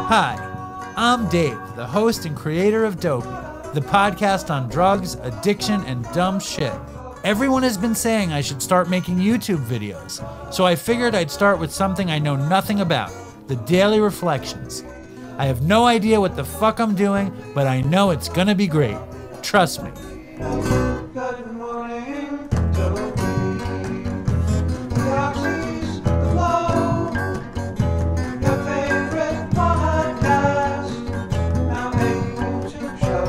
Hi, I'm Dave, the host and creator of Dopey, the podcast on drugs, addiction, and dumb shit. Everyone has been saying I should start making YouTube videos, so I figured I'd start with something I know nothing about, the Daily Reflections. I have no idea what the fuck I'm doing, but I know it's gonna be great. Trust me. Good morning, Dopey. Galaxies glow. Your favorite podcast. Now a YouTube show.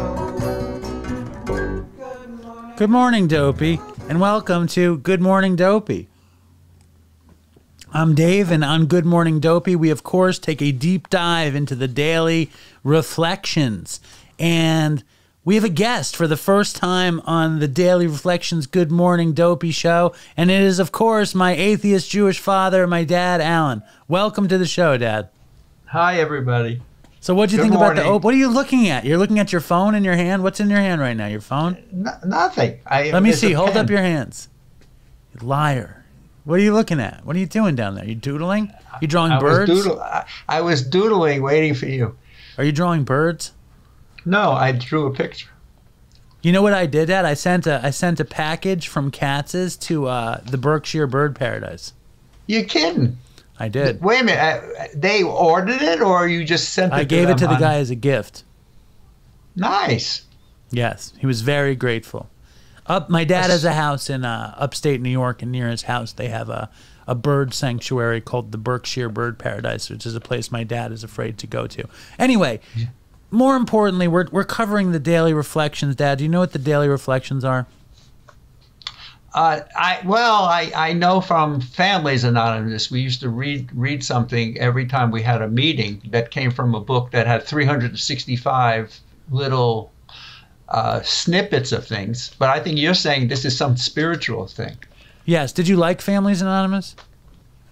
Good morning, Dopey, and welcome to Good Morning Dopey. I'm Dave, and on Good Morning Dopey, we of course take a deep dive into the Daily Reflections. And we have a guest for the first time on the Daily Reflections Good Morning Dopey show, and it is, of course, my atheist Jewish father, my dad, Alan. Welcome to the show, Dad. Hi, everybody. So what'd you Good think morning. about what are you looking at? You're looking at your phone in your hand? What's in your hand right now? Your phone? Nothing. Let me see. Hold up your hands. You liar. What are you looking at? What are you doing down there? You doodling? You drawing birds? I was doodling, waiting for you. Are you drawing birds? No, I drew a picture. You know what I did, Dad? I sent a package from Katz's to the Berkshire Bird Paradise. You're kidding. I did. Wait a minute. They ordered it, or you just sent it to them? I gave it to the guy as a gift. Nice. Yes, he was very grateful. My dad has a house in upstate New York, and near his house they have a bird sanctuary called the Berkshire Bird Paradise, which is a place my dad is afraid to go to. Anyway, more importantly, we're covering the Daily Reflections, Dad. Do you know what the Daily Reflections are? I know from Families Anonymous, we used to read something every time we had a meeting that came from a book that had 365 little snippets of things. But I think you're saying this is some spiritual thing. Yes. Did you like Families Anonymous?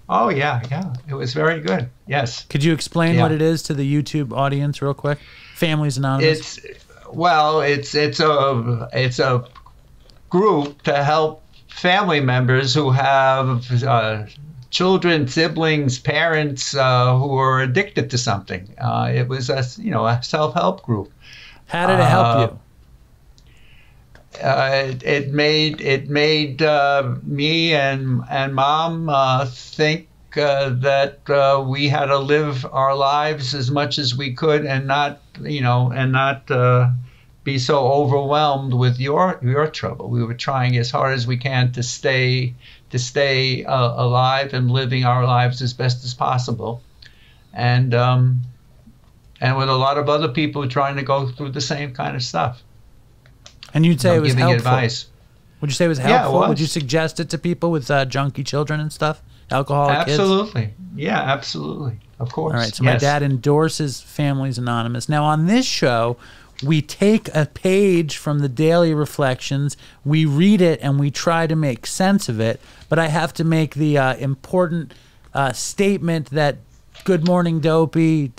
Oh, yeah. It was very good. Yes. Could you explain what it is to the YouTube audience real quick? Families Anonymous. It's a group to help family members who have children, siblings, parents who are addicted to something. It was a self-help group. How did it help you? It made me and Mom think that we had to live our lives as much as we could, and not be so overwhelmed with your trouble. We were trying as hard as we can to stay alive and living our lives as best as possible, and with a lot of other people trying to go through the same kind of stuff. And you'd say it was helpful. Advice. Would you say it was helpful? Yeah, it was. Would you suggest it to people with junkie children and stuff? Alcoholic kids? Absolutely. Yeah, absolutely. Of course. All right, so my dad endorses Families Anonymous. Now, on this show, we take a page from the Daily Reflections, we read it, and we try to make sense of it. But I have to make the important statement that Good Morning Dopey,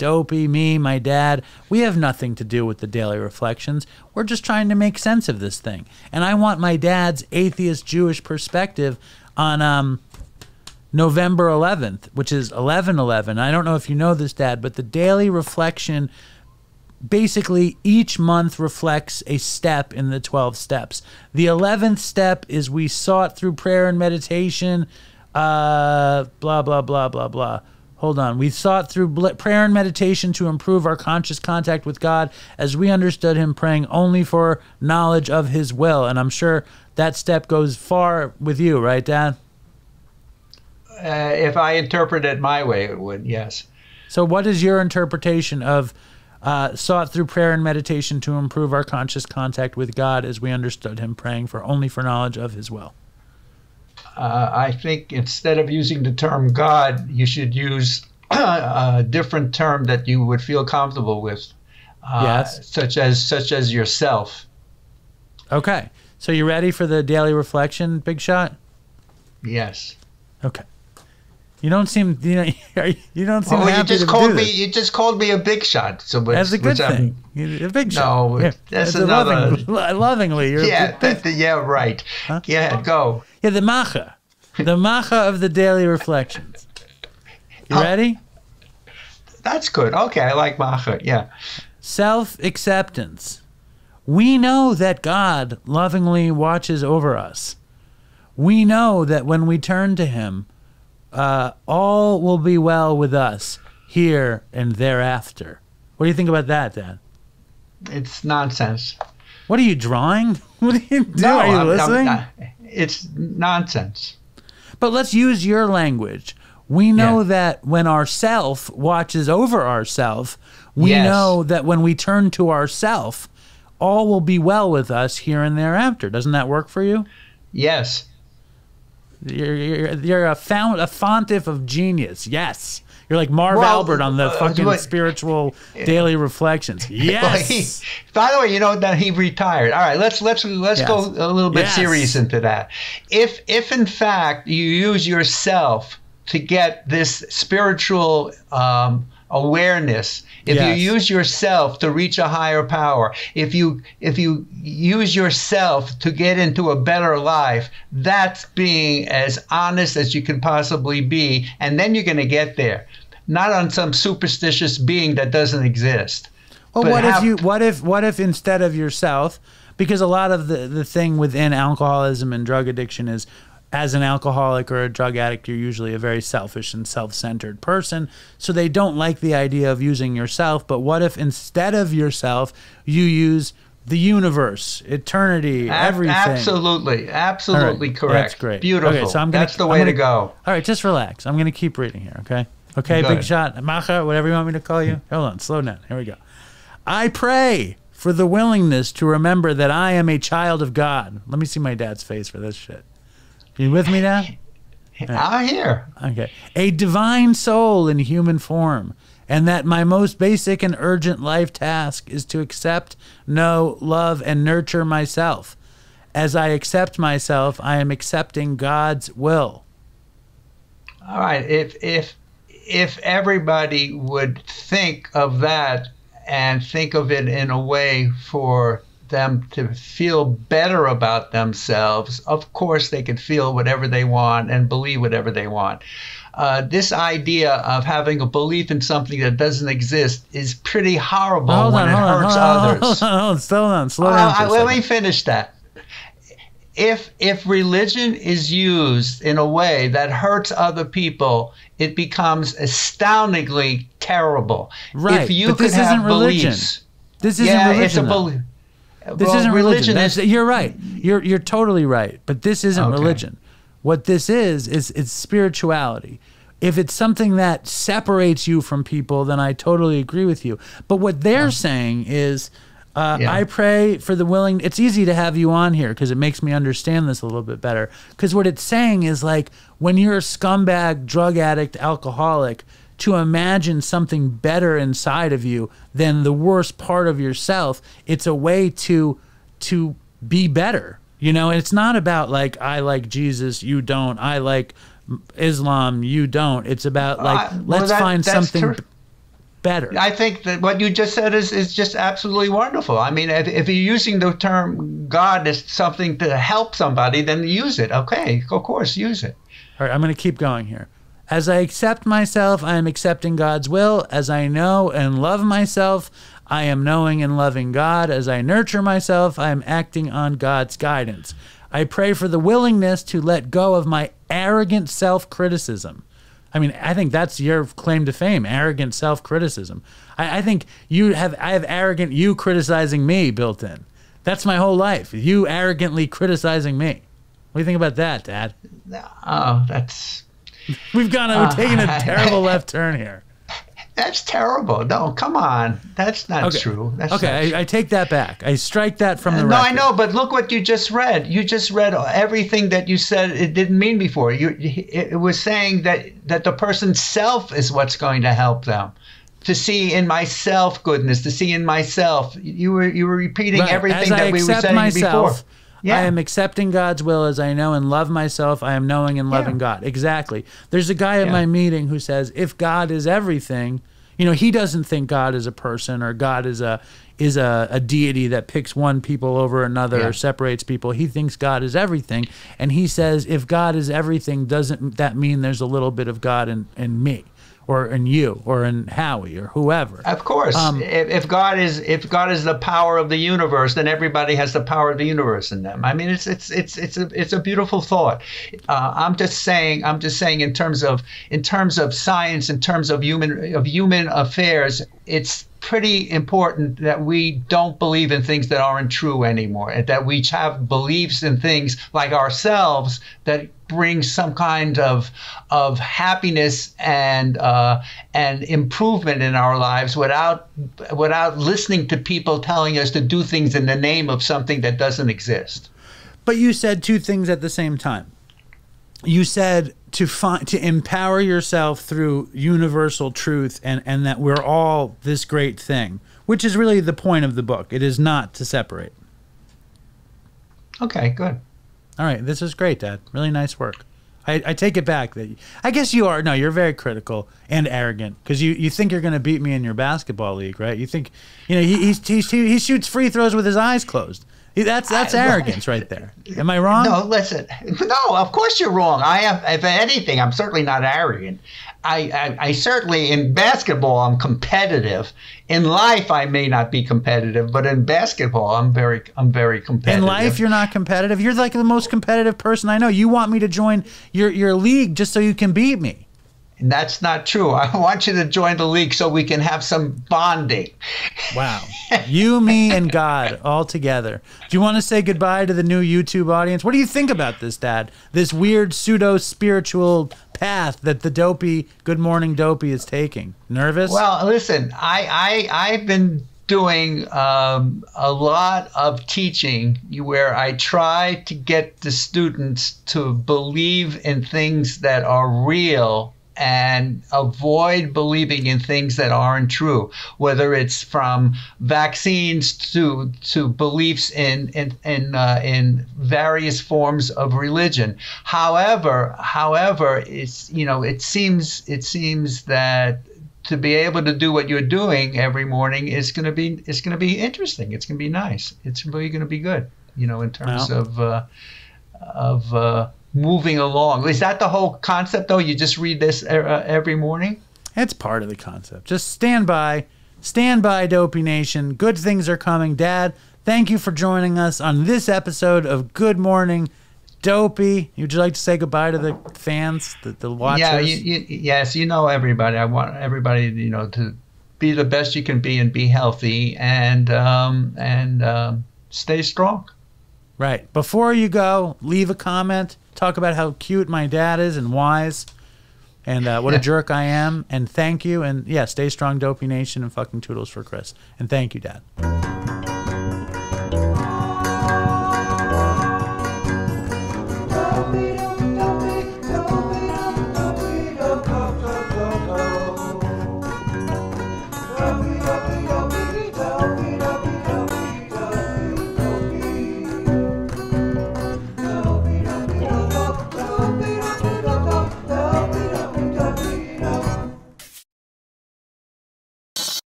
me, my dad, we have nothing to do with the Daily Reflections. We're just trying to make sense of this thing. And I want my dad's atheist Jewish perspective on November 11th, which is 11/11. I don't know if you know this, Dad, but the Daily Reflection, basically each month reflects a step in the 12 steps. The 11th step is we sought through prayer and meditation, blah, blah, blah, blah, blah. Hold on. We sought through prayer and meditation to improve our conscious contact with God as we understood him, praying only for knowledge of his will. And I'm sure that step goes far with you, right, Dad? If I interpret it my way, it would, yes. So what is your interpretation of sought through prayer and meditation to improve our conscious contact with God as we understood him, praying for only for knowledge of his will? I think instead of using the term God, you should use a different term that you would feel comfortable with, such as yourself. Okay. So you ready for the Daily Reflection, Big Shot? Yes. Okay. You don't seem, you don't seem happy you just to called do me. this. You just called me a big shot. So that's a good thing. A big shot. No, yeah. that's another. Lovingly, you're right. Huh? Yeah, go. Yeah, the macha of the Daily Reflections. You ready? That's good. Okay, I like Macha. Yeah. Self-acceptance. We know that God lovingly watches over us. We know that when we turn to him, all will be well with us here and thereafter. What do you think about that, Dad? It's nonsense. What are you drawing? What are you doing? No, Are you I'm listening? not. It's nonsense. But let's use your language. We know that when our self watches over ourself, we know that when we turn to ourself, all will be well with us here and thereafter. Doesn't that work for you? Yes. You're a fontif of genius. Yes. You're like Marv Albert on the fucking spiritual daily reflections. Yes. By the way, you know that he retired. All right, let's go a little bit serious into that. If in fact you use yourself to get this spiritual awareness, if you use yourself to reach a higher power, if you use yourself to get into a better life, that's being as honest as you can possibly be, and then you're going to get there. Not on some superstitious being that doesn't exist. Well, what if instead of yourself, because a lot of the thing within alcoholism and drug addiction is, as an alcoholic or a drug addict, you're usually a very selfish and self-centered person, so they don't like the idea of using yourself. But what if instead of yourself, you use the universe, eternity, everything? Absolutely correct. That's great. Beautiful. Okay, so that's the way to go. All right, just relax. I'm going to keep reading here, okay? Okay, Good. Big Shot, Macha, whatever you want me to call you. Hold on, slow down. Here we go. I pray for the willingness to remember that I am a child of God. Let me see my dad's face for this shit. You with me, Dad? I'm here. Okay. A divine soul in human form, and that my most basic and urgent life task is to accept, know, love, and nurture myself. As I accept myself, I am accepting God's will. All right. If everybody would think of that and think of it in a way for them to feel better about themselves, of course they could feel whatever they want and believe whatever they want. This idea of having a belief in something that doesn't exist is pretty horrible when it hurts others. Hold on, slow down. Let me finish that. If religion is used in a way that hurts other people, it becomes astoundingly terrible. Right, if you but this could have isn't religion. beliefs, This isn't religion. It's a belief. This isn't religion. You're right. You're totally right. But this isn't religion. What this is it's spirituality. If it's something that separates you from people, then I totally agree with you. But what they're saying is, I pray for the willing. It's easy to have you on here because it makes me understand this a little bit better. Because what it's saying is, like, when you're a scumbag, drug addict, alcoholic, to imagine something better inside of you than the worst part of yourself, it's a way to be better. You know, it's not about like, I like Jesus, you don't. I like Islam, you don't. It's about like, let's find something better. I think that what you just said is just absolutely wonderful. I mean, if you're using the term God as something to help somebody, then use it. Okay, of course, use it. All right, I'm going to keep going here. As I accept myself, I am accepting God's will. As I know and love myself, I am knowing and loving God. As I nurture myself, I am acting on God's guidance. I pray for the willingness to let go of my arrogant self-criticism. I mean, I think that's your claim to fame, arrogant self-criticism. I think I have arrogant you criticizing me built in. That's my whole life, you arrogantly criticizing me. What do you think about that, Dad? Oh, that's... We're taking a terrible left turn here. That's terrible. No, come on. That's not true. That's okay, I take that back. I strike that from the record. No, I know, but look what you just read. You just read everything that you said it didn't mean before. It was saying that the person's self is what's going to help them. To see in myself goodness, to see in myself. You were repeating everything that we were saying before. I am accepting God's will. As I know and love myself, I am knowing and loving God. Exactly. There's a guy at my meeting who says, if God is everything, you know, he doesn't think God is a person or God is a deity that picks one people over another or separates people. He thinks God is everything. And he says, if God is everything, doesn't that mean there's a little bit of God in me? or in you, or in Howie, or whoever. Of course, if God is the power of the universe, then everybody has the power of the universe in them. I mean, it's a beautiful thought. I'm just saying in terms of science, in terms of human affairs, it's pretty important that we don't believe in things that aren't true anymore, and that we have beliefs in things like ourselves that bring some kind of happiness and improvement in our lives without listening to people telling us to do things in the name of something that doesn't exist. But you said two things at the same time. You said to empower yourself through universal truth, and that we're all this great thing, which is really the point of the book. It is not to separate. Okay, good. All right, this is great, Dad. Really nice work. I take it back. I guess you are. No, you're very critical and arrogant, because you think you're going to beat me in your basketball league, right? You think, he shoots free throws with his eyes closed. That's arrogance right there. Am I wrong? No, listen. No, of course you're wrong. If anything, I'm certainly not arrogant. I certainly, in basketball, I'm competitive. In life, I may not be competitive, but in basketball, I'm very competitive. In life, you're not competitive. You're like the most competitive person I know. You want me to join your league just so you can beat me. And that's not true. I want you to join the league so we can have some bonding. Wow. You, me, and God all together. Do you want to say goodbye to the new YouTube audience? What do you think about this, Dad? This weird pseudo-spiritual path that the Dopey, Good Morning Dopey is taking. Nervous? Well, listen, I've been doing a lot of teaching where I try to get the students to believe in things that are real and avoid believing in things that aren't true, whether it's from vaccines to beliefs in various forms of religion. However, it's it seems that to be able to do what you're doing every morning is going to be interesting. It's going to be nice. It's really going to be good. In terms of moving along. Is that the whole concept, though? You just read this every morning? It's part of the concept. Just stand by, Dopey Nation. Good things are coming. Dad, thank you for joining us on this episode of Good Morning Dopey. Would you like to say goodbye to the fans, the watchers? Yeah, yes, everybody. I want everybody, to be the best you can be and be healthy and stay strong. Right. Before you go, leave a comment. Talk about how cute my dad is and wise, and what a jerk I am. And thank you. And yeah, stay strong, Dopey Nation, and fucking toodles for Chris. And thank you, Dad. Dopey,